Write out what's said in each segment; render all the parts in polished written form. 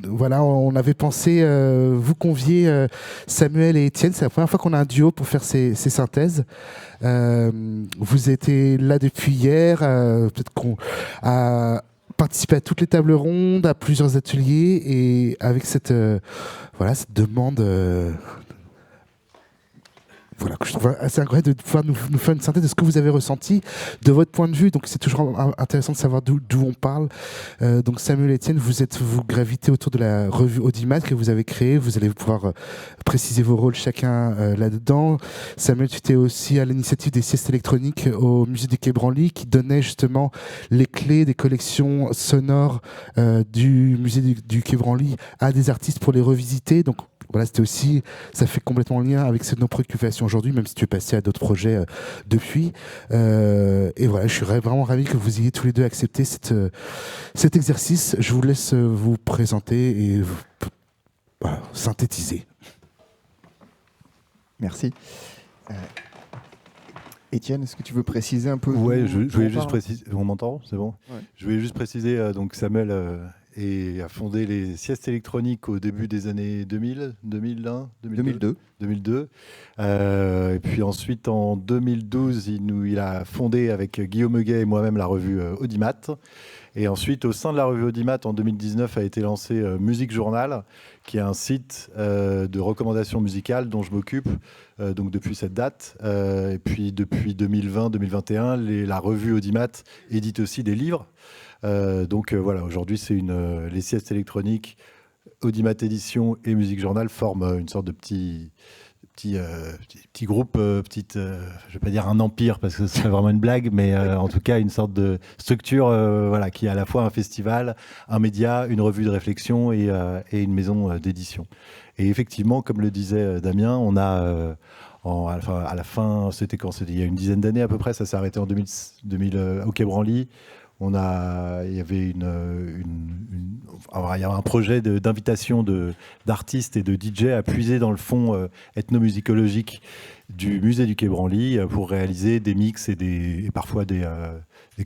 voilà, on avait pensé vous convier, Samuel et Étienne. C'est la première fois qu'on a un duo pour faire ces synthèses. Vous étiez là depuis hier. Peut-être qu'on a participé à toutes les tables rondes, à plusieurs ateliers, et avec voilà, cette demande. Voilà, que je trouve assez incroyable de pouvoir nous faire une synthèse de ce que vous avez ressenti de votre point de vue. Donc c'est toujours intéressant de savoir d'où on parle. Donc Samuel Etienne, vous gravitez autour de la revue Audimat que vous avez créée. Vous allez pouvoir préciser vos rôles chacun là-dedans. Samuel, tu étais aussi à l'initiative des siestes électroniques au musée du Quai Branly qui donnait justement les clés des collections sonores du musée du Quai Branly à des artistes pour les revisiter. Donc voilà, c'était aussi, ça fait complètement lien avec nos préoccupations aujourd'hui, même si tu es passé à d'autres projets depuis. Et voilà, je suis vraiment ravi que vous ayez tous les deux accepté cet exercice. Je vous laisse vous présenter et voilà, synthétiser. Merci. Étienne, est-ce que tu veux préciser un peu? Ouais, je voulais juste préciser. On m'entend? C'est bon? Ouais. Je voulais juste préciser, donc Samuel a fondé les siestes électroniques au début des années 2000, 2001, 2002. Et puis ensuite, en 2012, il a fondé avec Guillaume Huguet et moi-même la revue Audimat. Et ensuite, au sein de la revue Audimat, en 2019, a été lancé Musique Journal, qui est un site de recommandations musicales dont je m'occupe donc depuis cette date. Et puis depuis 2020-2021, la revue Audimat édite aussi des livres. Donc voilà, aujourd'hui, c'est les siestes électroniques, Audimat Édition et Musique Journal forment une sorte de petit groupe, je vais pas dire un empire parce que c'est vraiment une blague, mais en tout cas une sorte de structure voilà, qui est à la fois un festival, un média, une revue de réflexion et une maison d'édition. Et effectivement, comme le disait Damien, on a à la fin, c'était il y a une dizaine d'années à peu près, ça s'est arrêté en 2000 au Quai Branly. Il y avait un projet d'invitation d'artistes et de DJ à puiser dans le fond ethnomusicologique du musée du Quai Branly pour réaliser des mix et parfois des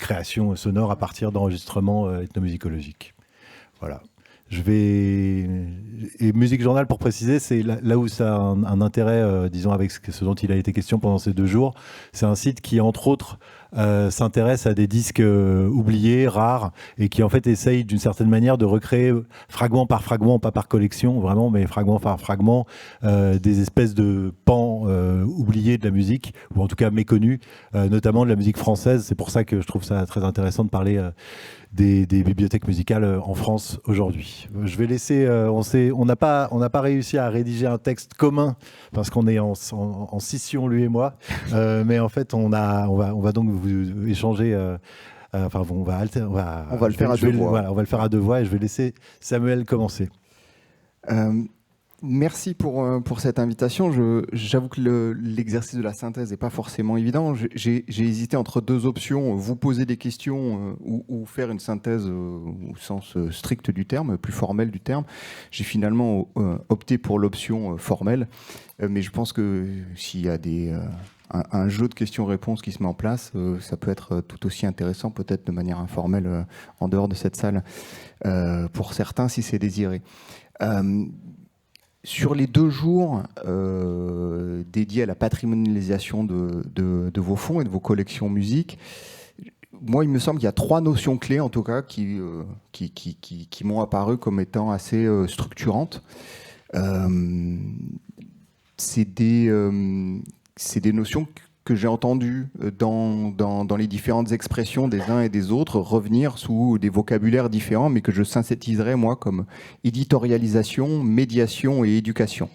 créations sonores à partir d'enregistrements ethnomusicologiques. Voilà. Et Musique Journal, pour préciser, c'est là où ça a un intérêt, disons, avec ce dont il a été question pendant ces 2 jours. C'est un site qui, entre autres, s'intéresse à des disques oubliés, rares, et qui en fait essaye d'une certaine manière de recréer fragment par fragment, pas par collection vraiment, mais fragment par fragment, des espèces de pans oubliés de la musique, ou en tout cas méconnus, notamment de la musique française. C'est pour ça que je trouve ça très intéressant de parler des bibliothèques musicales en France aujourd'hui. Je vais laisser, on n'a pas réussi à rédiger un texte commun parce qu'on est en scission lui et moi, mais en fait on va donc vous échanger. On va le faire à 2 voix. Voilà, on va le faire à 2 voix et je vais laisser Samuel commencer. Merci pour cette invitation. J'avoue que l'exercice de la synthèse n'est pas forcément évident. J'ai hésité entre 2 options, vous poser des questions ou faire une synthèse au sens strict du terme, plus formel du terme. J'ai finalement opté pour l'option formelle, mais je pense que s'il y a un jeu de questions-réponses qui se met en place, ça peut être tout aussi intéressant, peut-être de manière informelle, en dehors de cette salle, pour certains, si c'est désiré. Sur les 2 jours dédiés à la patrimonialisation de vos fonds et de vos collections musique, moi, il me semble qu'il y a 3 notions clés, en tout cas, qui m'ont apparu comme étant assez structurantes. C'est des notions que j'ai entendues dans les différentes expressions des uns et des autres revenir sous des vocabulaires différents, mais que je synthétiserais, moi, comme éditorialisation, médiation et éducation.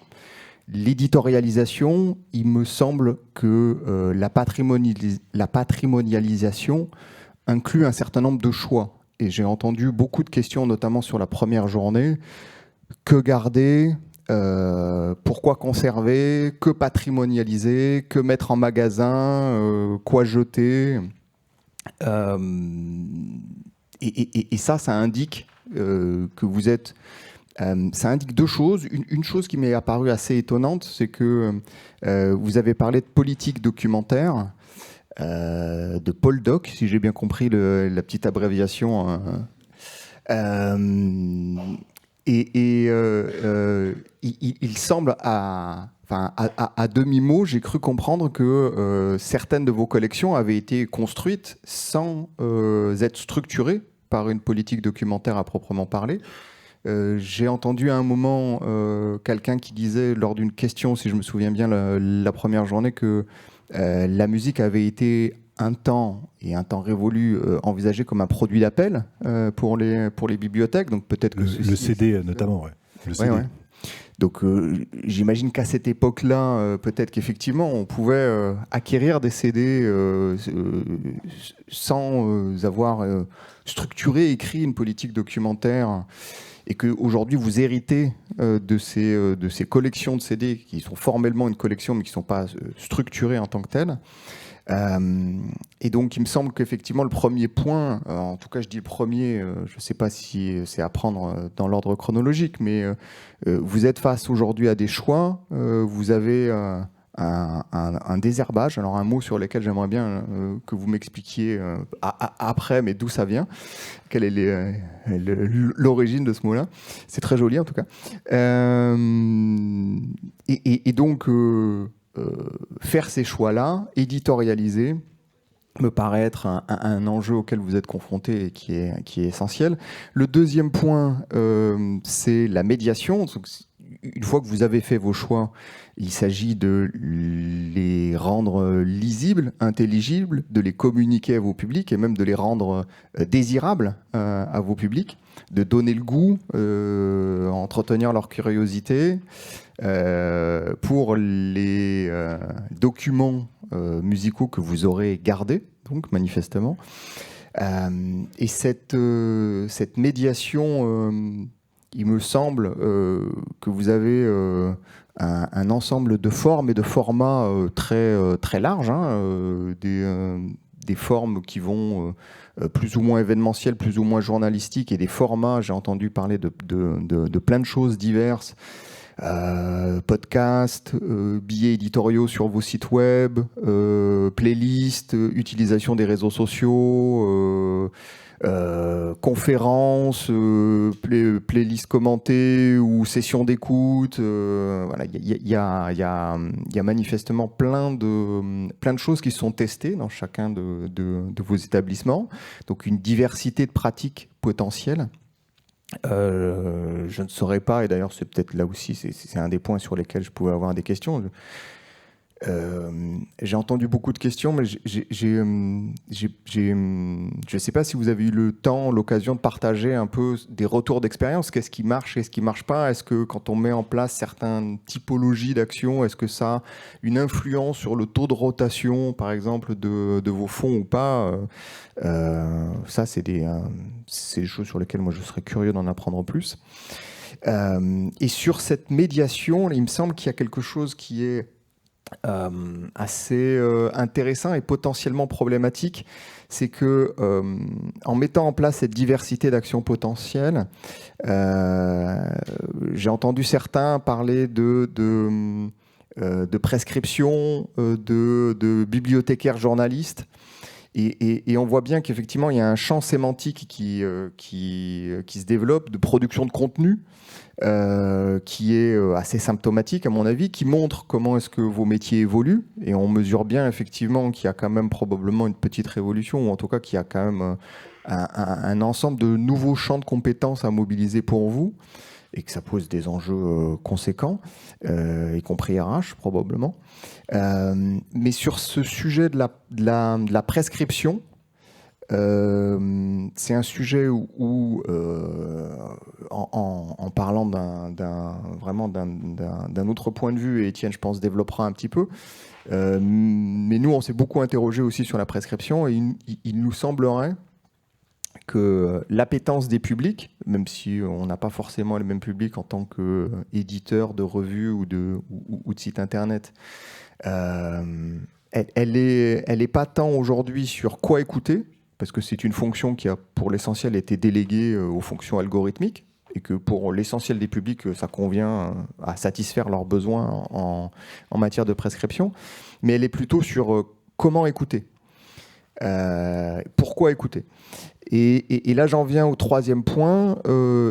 L'éditorialisation, il me semble que la patrimonialisation inclut un certain nombre de choix. Et j'ai entendu beaucoup de questions, notamment sur la première journée. Que garder ? Pourquoi conserver? Que patrimonialiser? Que mettre en magasin? Quoi jeter? Et ça indique que vous êtes... ça indique 2 choses. Une chose qui m'est apparue assez étonnante, c'est que vous avez parlé de politique documentaire, de Poldoc, si j'ai bien compris la petite abréviation. Il semble à demi-mot, j'ai cru comprendre que certaines de vos collections avaient été construites sans être structurées par une politique documentaire à proprement parler. J'ai entendu à un moment quelqu'un qui disait lors d'une question, si je me souviens bien, la première journée, que la musique avait été un temps révolu envisagée comme un produit d'appel pour les bibliothèques. Donc peut-être que le CD notamment, ouais. Le CD. Ouais. Donc j'imagine qu'à cette époque-là, peut-être qu'effectivement on pouvait acquérir des CD sans avoir structuré, écrit une politique documentaire, et qu'aujourd'hui vous héritez de ces collections de CD qui sont formellement une collection mais qui ne sont pas structurées en tant que telles. Et donc il me semble qu'effectivement le premier point, en tout cas je dis le premier, je ne sais pas si c'est à prendre dans l'ordre chronologique, mais vous êtes face aujourd'hui à des choix, vous avez un désherbage, alors un mot sur lequel j'aimerais bien que vous m'expliquiez après, mais d'où ça vient, quelle est l'origine de ce mot-là, c'est très joli en tout cas. Et donc faire ces choix-là, éditorialiser, me paraît être un enjeu auquel vous êtes confronté et qui est essentiel. Le deuxième point, c'est la médiation. Donc, une fois que vous avez fait vos choix, il s'agit de les rendre lisibles, intelligibles, de les communiquer à vos publics et même de les rendre désirables à vos publics, de donner le goût, entretenir leur curiosité. Pour les documents musicaux que vous aurez gardés, donc manifestement. Et cette médiation, il me semble que vous avez un ensemble de formes et de formats très larges, des formes qui vont plus ou moins événementielles, plus ou moins journalistiques, et des formats, j'ai entendu parler de plein de choses diverses. Podcasts, billets éditoriaux sur vos sites web, playlists, utilisation des réseaux sociaux, conférences, playlists commentées ou sessions d'écoute. Voilà, il y a manifestement plein de choses qui sont testées dans chacun de vos établissements. Donc une diversité de pratiques potentielles. Je ne saurais pas, et d'ailleurs c'est peut-être là aussi, c'est un des points sur lesquels je pouvais avoir des questions. J'ai entendu beaucoup de questions, mais je ne sais pas si vous avez eu le temps, l'occasion de partager un peu des retours d'expérience. Qu'est-ce qui marche, qu'est-ce qui ne marche pas? Est-ce que quand on met en place certaines typologies d'actions, est-ce que ça a une influence sur le taux de rotation, par exemple, de vos fonds ou pas? Ça, c'est des choses sur lesquelles moi je serais curieux d'en apprendre plus. Et sur cette médiation, il me semble qu'il y a quelque chose qui est assez intéressant et potentiellement problématique, c'est que en mettant en place cette diversité d'actions potentielles, j'ai entendu certains parler de prescription, de bibliothécaires journalistes. Et on voit bien qu'effectivement, il y a un champ sémantique qui se développe de production de contenu qui est assez symptomatique, à mon avis, qui montre comment est-ce que vos métiers évoluent. Et on mesure bien, effectivement, qu'il y a quand même probablement une petite révolution, ou en tout cas qu'il y a quand même un ensemble de nouveaux champs de compétences à mobiliser pour vous, et que ça pose des enjeux conséquents, y compris RH probablement. Mais sur ce sujet de la prescription, c'est un sujet où en parlant d'un autre point de vue, et Étienne, je pense, développera un petit peu, mais nous, on s'est beaucoup interrogé aussi sur la prescription, et il nous semblerait que l'appétence des publics, même si on n'a pas forcément le même public en tant qu'éditeur de revues ou de sites internet, elle est pas tant aujourd'hui sur quoi écouter, parce que c'est une fonction qui a pour l'essentiel été déléguée aux fonctions algorithmiques, et que pour l'essentiel des publics, ça convient à satisfaire leurs besoins en matière de prescription, mais elle est plutôt sur comment écouter, pourquoi écouter. Et là, j'en viens au troisième point,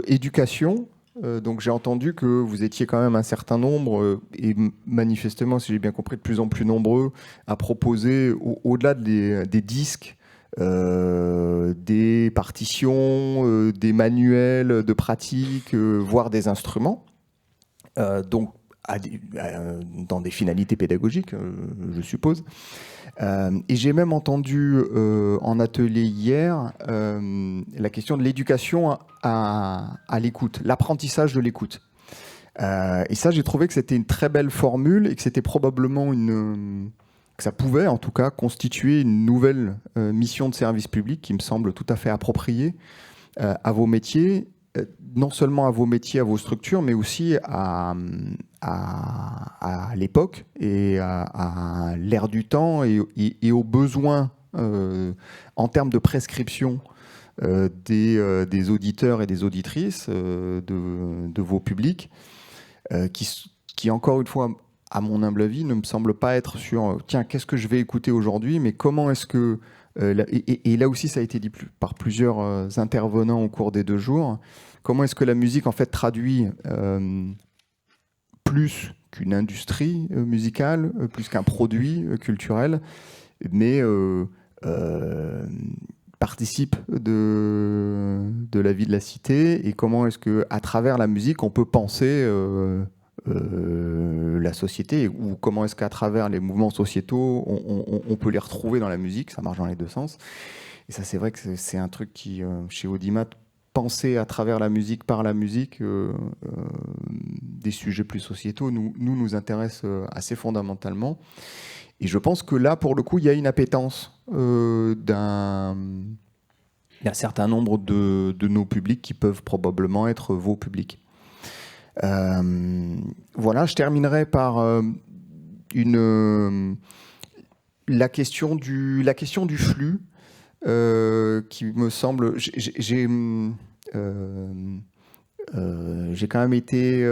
éducation. Donc j'ai entendu que vous étiez quand même un certain nombre, et manifestement, si j'ai bien compris, de plus en plus nombreux, à proposer, au-delà des disques, des partitions, des manuels de pratique, voire des instruments. Donc dans des finalités pédagogiques, je suppose. Et j'ai même entendu en atelier hier la question de l'éducation à l'écoute, l'apprentissage de l'écoute. Et ça, j'ai trouvé que c'était une très belle formule et que c'était probablement que ça pouvait en tout cas constituer une nouvelle mission de service public qui me semble tout à fait appropriée à vos métiers, non seulement à vos métiers, à vos structures, mais aussi à l'époque et à l'ère du temps et aux besoins en termes de prescription des auditeurs et des auditrices de vos publics, qui encore une fois, à mon humble avis, ne me semble pas être sur tiens, qu'est-ce que je vais écouter aujourd'hui, mais comment est-ce que et là aussi ça a été dit par plusieurs intervenants au cours des 2 jours, comment est-ce que la musique en fait traduit plus qu'une industrie musicale, plus qu'un produit culturel, mais participe de la vie de la cité, et comment est-ce qu'à travers la musique on peut penser la société, ou comment est-ce qu'à travers les mouvements sociétaux on peut les retrouver dans la musique. Ça marche dans les 2 sens. Et ça, c'est vrai que c'est un truc qui, chez Audimat, penser à travers la musique, par la musique, des sujets plus sociétaux, nous intéresse assez fondamentalement. Et je pense que là, pour le coup, il y a une appétence d'un certain nombre de nos publics qui peuvent probablement être vos publics. Voilà, je terminerai par la question du flux, qui me semble... J'ai quand même été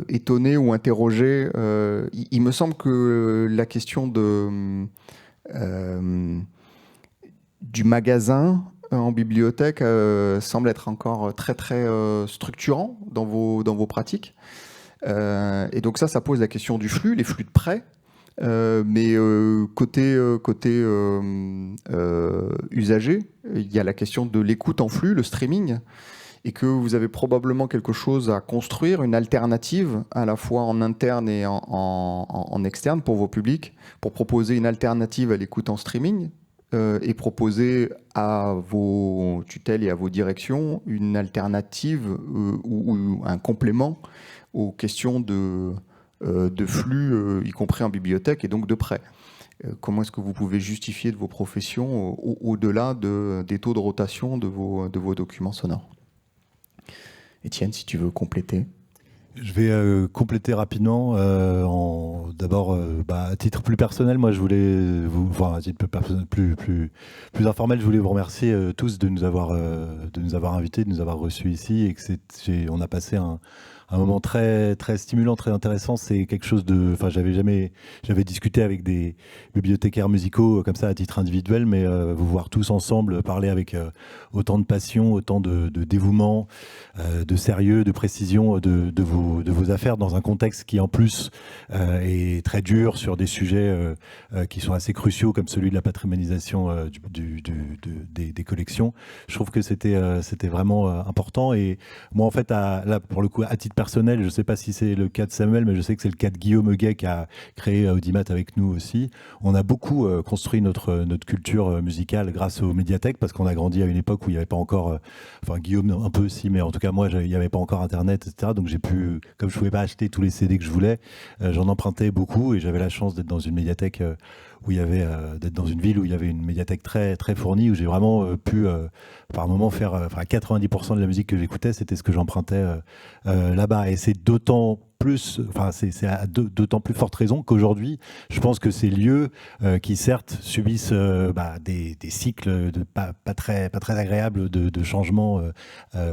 étonné ou interrogé. Il me semble que la question du magasin en bibliothèque semble être encore très très structurant dans vos pratiques. Et donc ça pose la question du flux, les flux de prêt. Mais côté usager, il y a la question de l'écoute en flux, le streaming, et que vous avez probablement quelque chose à construire, une alternative à la fois en interne et en externe pour vos publics, pour proposer une alternative à l'écoute en streaming, et proposer à vos tutelles et à vos directions une alternative ou un complément aux questions de flux, y compris en bibliothèque, et donc de prêt. Comment est-ce que vous pouvez justifier de vos professions au-delà des taux de rotation de vos documents sonores? Étienne, si tu veux compléter. Je vais compléter rapidement. D'abord, à titre plus personnel, moi, je voulais à titre plus informel, je voulais vous remercier tous de nous avoir invités, de nous avoir reçus ici, et que on a passé un moment très très stimulant, très intéressant. C'est quelque chose de... j'avais discuté avec des bibliothécaires musicaux comme ça à titre individuel, mais vous voir tous ensemble parler avec autant de passion, autant de dévouement, de sérieux, de précision de vos affaires, dans un contexte qui en plus est très dur sur des sujets qui sont assez cruciaux, comme celui de la patrimonialisation des collections. Je trouve que c'était vraiment important. Et moi, en fait, là, pour le coup, à titre personnel, je ne sais pas si c'est le cas de Samuel, mais je sais que c'est le cas de Guillaume Huguet, qui a créé Audimat avec nous aussi. On a beaucoup construit notre culture musicale grâce aux médiathèques, parce qu'on a grandi à une époque où il n'y avait pas encore... Guillaume un peu aussi, mais en tout cas moi, il n'y avait pas encore Internet, etc. Donc j'ai pu, comme je ne pouvais pas acheter tous les CD que je voulais, j'en empruntais beaucoup, et j'avais la chance d'être dans une médiathèque où il y avait, d'être dans une ville où il y avait une médiathèque très, très fournie, où j'ai vraiment pu, par moment, faire 90% de la musique que j'écoutais, c'était ce que j'empruntais là-bas. Et c'est d'autant plus, c'est à d'autant plus forte raison qu'aujourd'hui, je pense que ces lieux qui certes subissent des cycles pas très agréables de changements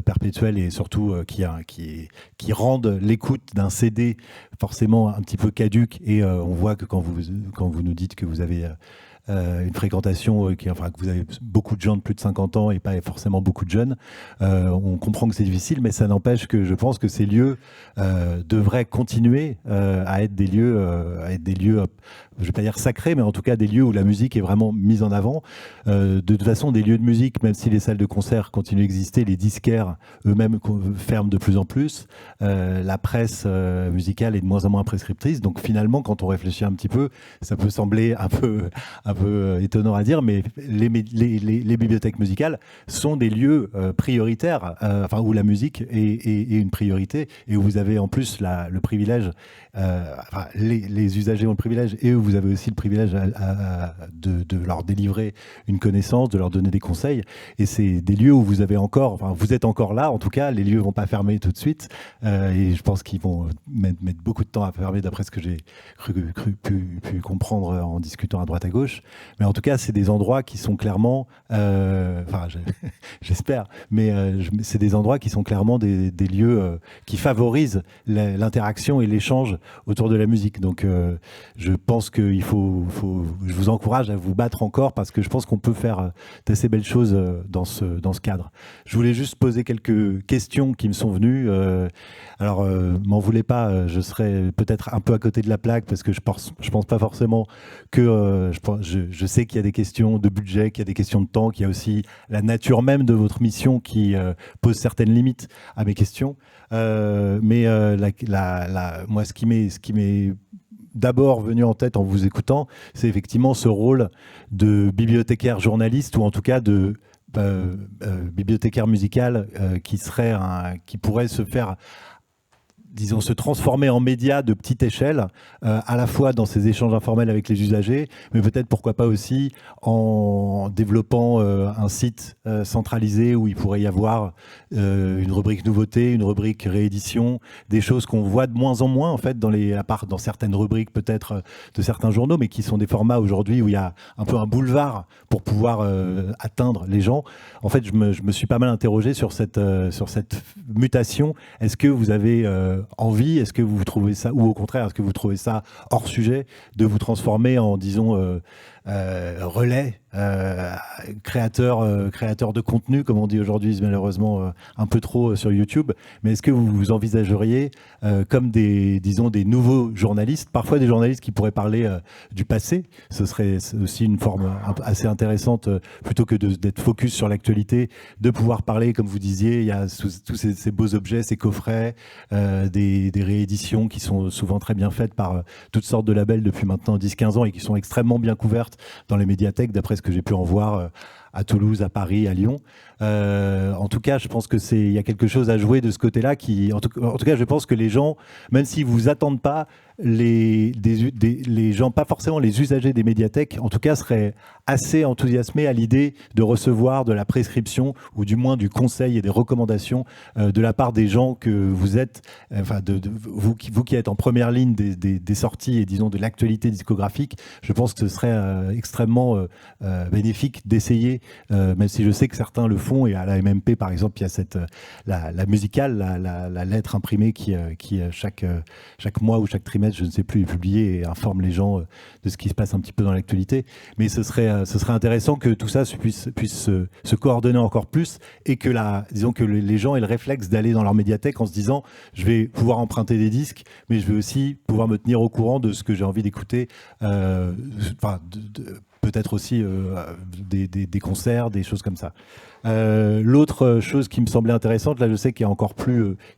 perpétuels, et surtout qui rendent l'écoute d'un CD forcément un petit peu caduque. Et on voit que quand vous nous dites que vous avez une fréquentation que vous avez beaucoup de gens de plus de 50 ans et pas forcément beaucoup de jeunes. On comprend que c'est difficile, mais ça n'empêche que je pense que ces lieux devraient continuer à être des lieux, je ne vais pas dire sacrés, mais en tout cas des lieux où la musique est vraiment mise en avant. De toute façon, des lieux de musique, même si les salles de concert continuent d'exister, les disquaires eux-mêmes ferment de plus en plus. La presse musicale est de moins en moins prescriptrice. Donc finalement, quand on réfléchit un petit peu, ça peut sembler un peu étonnant à dire, mais les bibliothèques musicales sont des lieux prioritaires, où la musique est une priorité et où vous avez en plus le privilège, les usagers ont le privilège et vous avez aussi le privilège de leur délivrer une connaissance, de leur donner des conseils. Et c'est des lieux où vous avez vous êtes encore là, en tout cas, les lieux ne vont pas fermer tout de suite. Et je pense qu'ils vont mettre beaucoup de temps à fermer, d'après ce que j'ai pu comprendre en discutant à droite à gauche. Mais en tout cas, c'est des endroits qui sont clairement, j'espère, mais c'est des endroits qui sont clairement des lieux qui favorisent l'interaction et l'échange autour de la musique. Donc je pense que je vous encourage à vous battre encore, parce que je pense qu'on peut faire d'assez belles choses dans ce cadre. Je voulais juste poser quelques questions qui me sont venues. Alors, m'en voulez pas, je serais peut-être un peu à côté de la plaque, parce que je pense pas forcément que... je sais qu'il y a des questions de budget, qu'il y a des questions de temps, qu'il y a aussi la nature même de votre mission qui pose certaines limites à mes questions. Mais moi, ce qui m'est d'abord venu en tête en vous écoutant, c'est effectivement ce rôle de bibliothécaire journaliste, ou en tout cas de bibliothécaire musical qui pourrait se faire, disons, se transformer en média de petite échelle, à la fois dans ces échanges informels avec les usagers, mais peut-être pourquoi pas aussi en développant un site centralisé où il pourrait y avoir une rubrique nouveauté, une rubrique réédition, des choses qu'on voit de moins en moins en fait à part dans certaines rubriques peut-être de certains journaux, mais qui sont des formats aujourd'hui où il y a un peu un boulevard pour pouvoir atteindre les gens. En fait, je me suis pas mal interrogé sur cette mutation. Est-ce que vous avez envie, est-ce que vous trouvez ça, ou au contraire, est-ce que vous trouvez ça hors sujet de vous transformer en, disons, relais, créateur de contenu, comme on dit aujourd'hui, malheureusement un peu trop sur YouTube. Mais est-ce que vous envisageriez comme des nouveaux journalistes, parfois des journalistes qui pourraient parler du passé? Ce serait aussi une forme assez intéressante, plutôt que d'être focus sur l'actualité, de pouvoir parler, comme vous disiez, il y a tous ces beaux objets, ces coffrets, des rééditions qui sont souvent très bien faites par toutes sortes de labels depuis maintenant 10-15 ans et qui sont extrêmement bien couvertes dans les médiathèques, d'après ce que j'ai pu en voir à Toulouse, à Paris, à Lyon. En tout cas, je pense il y a quelque chose à jouer de ce côté-là. En tout cas, je pense que les gens, même s'ils vous attendent pas, les gens, pas forcément les usagers des médiathèques, en tout cas, seraient assez enthousiasmés à l'idée de recevoir de la prescription, ou du moins du conseil et des recommandations de la part des gens que vous êtes, vous qui êtes en première ligne des sorties et, disons, de l'actualité discographique. Je pense que ce serait extrêmement bénéfique d'essayer, même si je sais que certains le font, et à la MMP par exemple il y a la musicale, la lettre imprimée qui chaque mois ou chaque trimestre, je ne sais plus, est publiée et informe les gens de ce qui se passe un petit peu dans l'actualité. Mais ce serait intéressant que tout ça puisse se coordonner encore plus, et que disons que les gens aient le réflexe d'aller dans leur médiathèque en se disant, je vais pouvoir emprunter des disques, mais je vais aussi pouvoir me tenir au courant de ce que j'ai envie d'écouter, peut-être aussi des concerts, des choses comme ça. L'autre chose qui me semblait intéressante, là je sais qu'il y a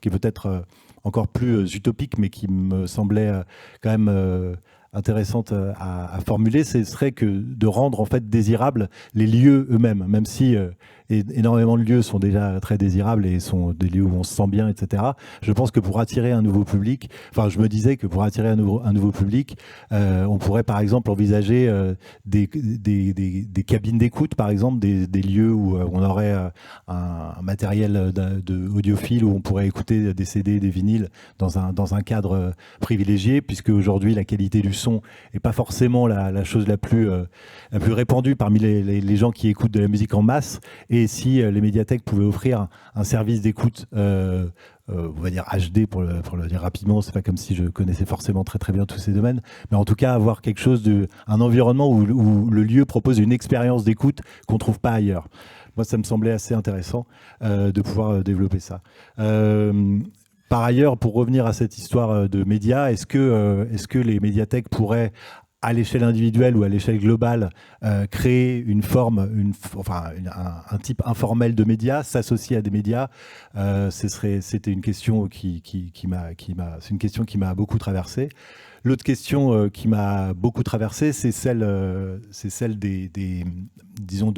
qui est peut-être encore plus utopique, mais qui me semblait quand même intéressante à formuler, ce serait que de rendre en fait désirables les lieux eux-mêmes, même si énormément de lieux sont déjà très désirables et sont des lieux où on se sent bien, etc. Je pense que pour attirer un nouveau public, je me disais que pour attirer un nouveau public, on pourrait par exemple envisager des cabines d'écoute, par exemple, des lieux où on aurait un matériel audiophile, où on pourrait écouter des CD, des vinyles dans un cadre privilégié, puisque aujourd'hui la qualité du son n'est pas forcément la chose la plus répandue parmi les gens qui écoutent de la musique en masse, et si les médiathèques pouvaient offrir un service d'écoute on va dire HD pour le dire rapidement, c'est pas comme si je connaissais forcément très très bien tous ces domaines, mais en tout cas avoir quelque chose un environnement où le lieu propose une expérience d'écoute qu'on trouve pas ailleurs. Moi, ça me semblait assez intéressant de pouvoir développer ça. Par ailleurs, pour revenir à cette histoire de médias, est-ce que les médiathèques pourraient, à l'échelle individuelle ou à l'échelle globale, créer une forme, un type informel de médias, s'associer à des médias? C'était une question c'est une question qui m'a beaucoup traversé. L'autre question qui m'a beaucoup traversé, c'est celle disons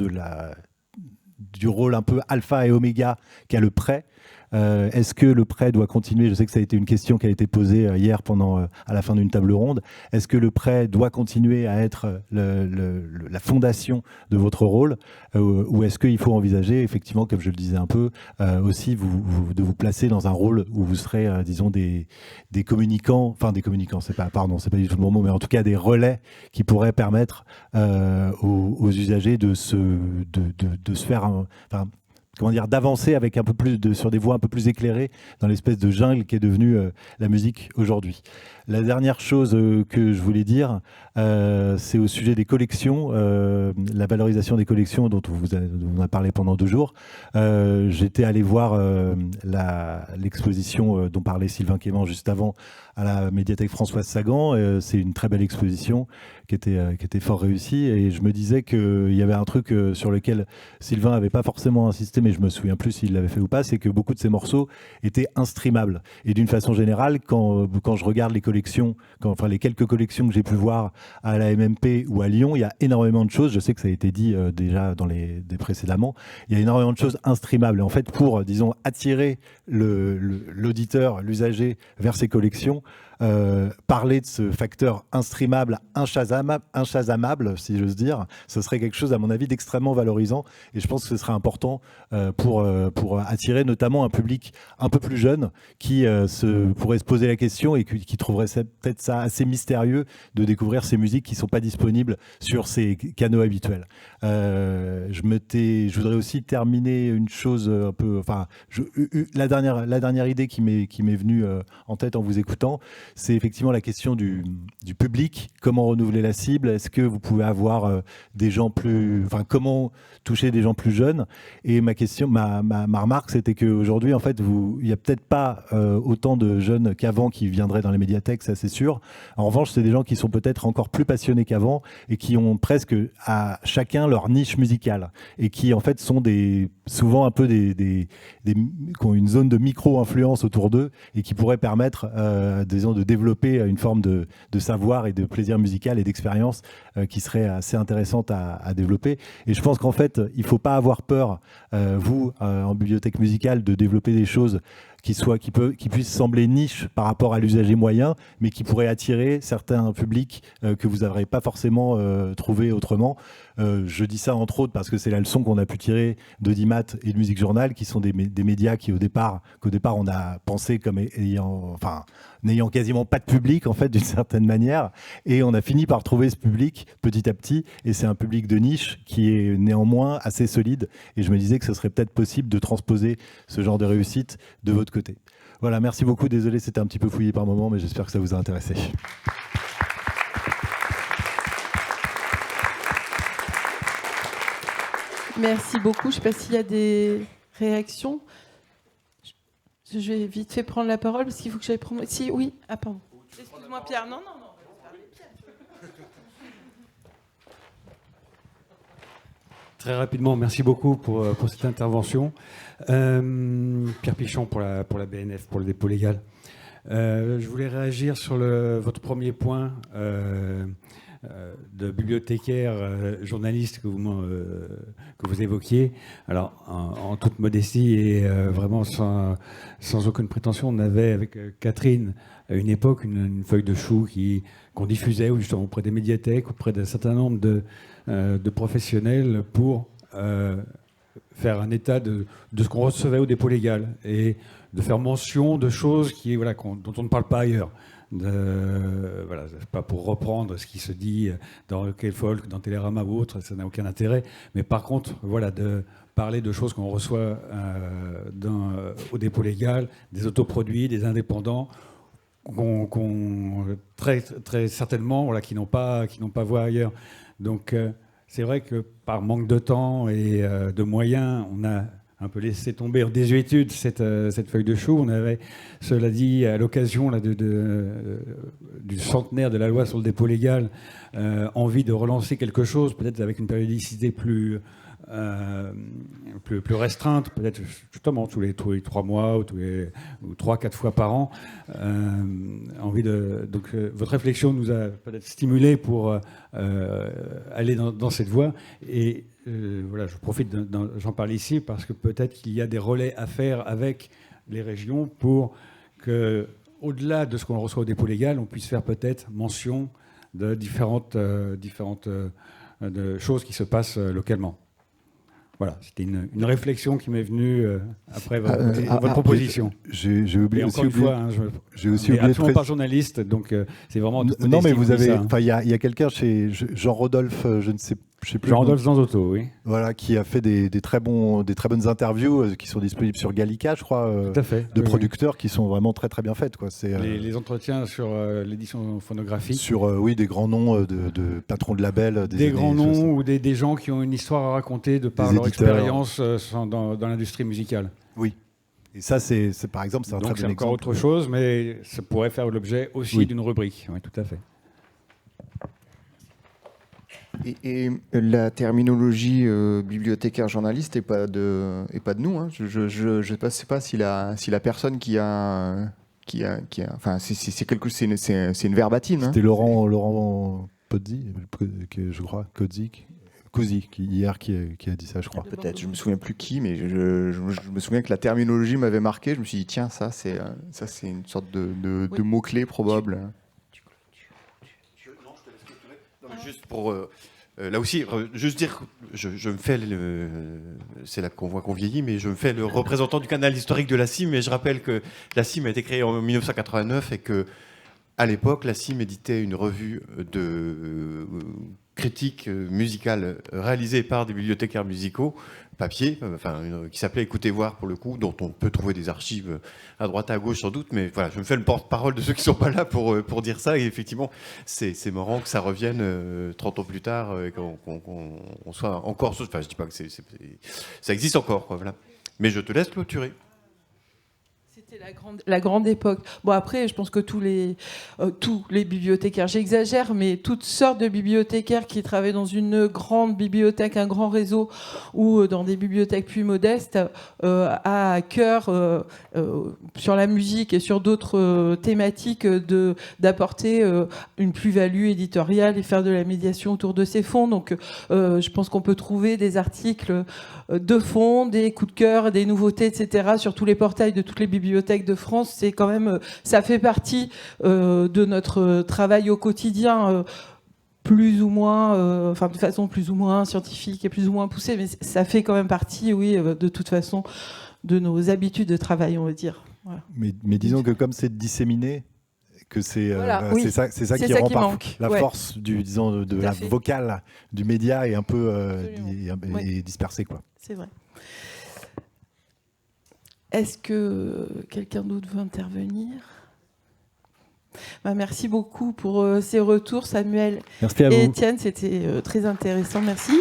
du rôle un peu alpha et oméga qu'a le prêt. Est-ce que le prêt doit continuer? Je sais que ça a été une question qui a été posée hier à la fin d'une table ronde. Est-ce que le prêt doit continuer à être la fondation de votre rôle, ou est-ce qu'il faut envisager, effectivement, comme je le disais un peu, aussi de vous placer dans un rôle où vous serez, disons, des communicants, enfin des communicants, c'est pas du tout le bon mot, mais en tout cas des relais qui pourraient permettre aux usagers de se faire d'avancer avec un peu plus sur des voies un peu plus éclairées dans l'espèce de jungle qui est devenue la musique aujourd'hui. La dernière chose que je voulais dire, c'est au sujet des collections, la valorisation des collections dont on a parlé pendant 2 jours. J'étais allé voir l'exposition dont parlait Sylvain Quément juste avant à la médiathèque Françoise Sagan. C'est une très belle exposition qui était fort réussie, et je me disais qu'il y avait un truc sur lequel Sylvain n'avait pas forcément insisté, mais je me souviens plus s'il l'avait fait ou pas, c'est que beaucoup de ces morceaux étaient instreamables. Et d'une façon générale, quand je regarde les collections, les quelques collections que j'ai pu voir à la MMP ou à Lyon, il y a énormément de choses, je sais que ça a été dit déjà précédemment, il y a énormément de choses instreamables. Et en fait, pour, disons, attirer l'auditeur, l'usager vers ces collections, parler de ce facteur instreamable, inchazamable, si j'ose dire, ce serait quelque chose, à mon avis, d'extrêmement valorisant, et je pense que ce serait important pour attirer notamment un public un peu plus jeune qui pourrait se poser la question et qui trouverait peut-être ça assez mystérieux de découvrir ces musiques qui ne sont pas disponibles sur ces canaux habituels. Je voudrais aussi terminer une chose un peu, la dernière idée qui m'est venue en tête en vous écoutant, c'est effectivement la question du public. Comment renouveler la cible? Est-ce que vous pouvez avoir des gens comment toucher des gens plus jeunes? Et ma remarque, c'était qu'aujourd'hui, en fait, il n'y a peut-être pas autant de jeunes qu'avant qui viendraient dans les médiathèques, ça c'est sûr. En revanche, c'est des gens qui sont peut-être encore plus passionnés qu'avant et qui ont presque à chacun leur niche musicale, et qui en fait sont souvent un peu qui ont une zone de micro-influence autour d'eux et qui pourraient permettre, disons, de développer une forme de savoir et de plaisir musical et d'expérience qui serait assez intéressante à développer. Et je pense qu'en fait, il ne faut pas avoir peur, en bibliothèque musicale, de développer des choses qui puissent sembler niche par rapport à l'usager moyen, mais qui pourraient attirer certains publics que vous n'aurez pas forcément trouvé autrement. Je dis ça entre autres parce que c'est la leçon qu'on a pu tirer d'Audimat et de Musique Journal, qui sont des médias qu'au départ on a pensé comme n'ayant quasiment pas de public, en fait, d'une certaine manière, et on a fini par trouver ce public petit à petit, et c'est un public de niche qui est néanmoins assez solide, et je me disais que ce serait peut-être possible de transposer ce genre de réussite de votre côté. Voilà, merci beaucoup, désolé, c'était un petit peu fouillé par moment, mais j'espère que ça vous a intéressé. Merci beaucoup. Je ne sais pas s'il y a des réactions. Je vais vite fait prendre la parole parce qu'il faut que j'aille prendre... Si, oui. Ah, pardon. Excuse-moi, Pierre. Non. Très rapidement, merci beaucoup pour cette intervention. Pierre Pichon pour la BNF, pour le dépôt légal. Je voulais réagir sur votre premier point de bibliothécaire, journaliste que vous évoquiez. Alors, en toute modestie et vraiment sans aucune prétention, on avait avec Catherine, à une époque, une feuille de chou qu'on diffusait justement auprès des médiathèques, auprès d'un certain nombre de professionnels pour faire un état de ce qu'on recevait au dépôt légal et de faire mention de choses dont on ne parle pas ailleurs. voilà, pas pour reprendre ce qui se dit dans Rock & Folk, dans Télérama ou autre, ça n'a aucun intérêt. Mais par contre, voilà, de parler de choses qu'on reçoit au dépôt légal, des autoproduits, des indépendants, très, très certainement, voilà, qui n'ont pas voix ailleurs. Donc c'est vrai que par manque de temps et de moyens, on a un peu laissé tomber en désuétude cette feuille de chou. On avait, cela dit, à l'occasion du centenaire de la loi sur le dépôt légal, envie de relancer quelque chose, peut-être avec une périodicité plus restreinte, peut-être justement tous les 3 mois ou 3-4 fois par an. Donc votre réflexion nous a peut-être stimulé pour aller dans cette voie. Et voilà, je profite, j'en parle ici parce que peut-être qu'il y a des relais à faire avec les régions pour que, au-delà de ce qu'on reçoit au dépôt légal, on puisse faire peut-être mention de différentes de choses qui se passent localement. Voilà, c'était une réflexion qui m'est venue après votre proposition. J'ai oublié encore une fois, j'ai aussi oublié absolument pas journaliste, donc c'est vraiment. Non, mais vous avez, enfin, il y a quelqu'un chez Jean-Rodolphe, je sais plus. Jean-Rodolphe Zanzotto, oui. Voilà, qui a fait des très bonnes interviews qui sont disponibles sur Gallica, je crois, tout à fait, de producteurs qui sont vraiment très très bien faites, quoi. C'est les entretiens sur l'édition phonographique. Sur des grands noms de patrons de labels, des grands noms ou des gens qui ont une histoire à raconter de par leur expérience dans l'industrie musicale. Oui. Et ça, c'est par exemple, c'est un très bon exemple. C'est encore autre chose, mais ça pourrait faire l'objet aussi d'une rubrique. Oui, tout à fait. Et la terminologie bibliothécaire journaliste n'est pas de nous. Hein. Je ne sais pas si la personne qui a enfin c'est une verbatim. C'était Laurent Pozzi, je crois, Cozy hier qui a dit ça, je crois. Peut-être, je me souviens plus qui, mais je me souviens que la terminologie m'avait marqué. Je me suis dit tiens, ça c'est une sorte de mot-clé probable. Juste pour là aussi, juste dire, je me fais c'est là qu'on voit qu'on vieillit, mais je me fais le représentant du canal historique de la CIM, et je rappelle que la CIM a été créée en 1989 et que à l'époque, la CIM éditait une revue de critique musicale réalisée par des bibliothécaires musicaux, papier, qui s'appelait Écoutez voir pour le coup, dont on peut trouver des archives à droite à gauche sans doute, mais voilà, je me fais le porte-parole de ceux qui ne sont pas là pour dire ça, et effectivement, c'est marrant que ça revienne 30 ans plus tard, et qu'on soit encore... Enfin, je ne dis pas que ça existe encore, quoi, voilà. Mais je te laisse clôturer. C'était la grande époque. Bon, après, je pense que tous les bibliothécaires, j'exagère, mais toutes sortes de bibliothécaires qui travaillent dans une grande bibliothèque, un grand réseau, ou dans des bibliothèques plus modestes, a à cœur, sur la musique et sur d'autres thématiques, d'apporter une plus-value éditoriale et faire de la médiation autour de ces fonds. Donc, je pense qu'on peut trouver des articles de fond, des coups de cœur, des nouveautés, etc., sur tous les portails de toutes les bibliothèques de France. C'est quand même, ça fait partie de notre travail au quotidien, plus ou moins, de façon plus ou moins scientifique et plus ou moins poussée, mais ça fait quand même partie, oui, de toute façon, de nos habitudes de travail, on va dire. Voilà. Mais disons que comme c'est disséminé, que c'est oui, ça qui rend la force de la vocale du média est un peu dispersée, quoi. C'est vrai. Est-ce que quelqu'un d'autre veut intervenir ? Merci beaucoup pour ces retours, Samuel et Étienne. C'était très intéressant. Merci.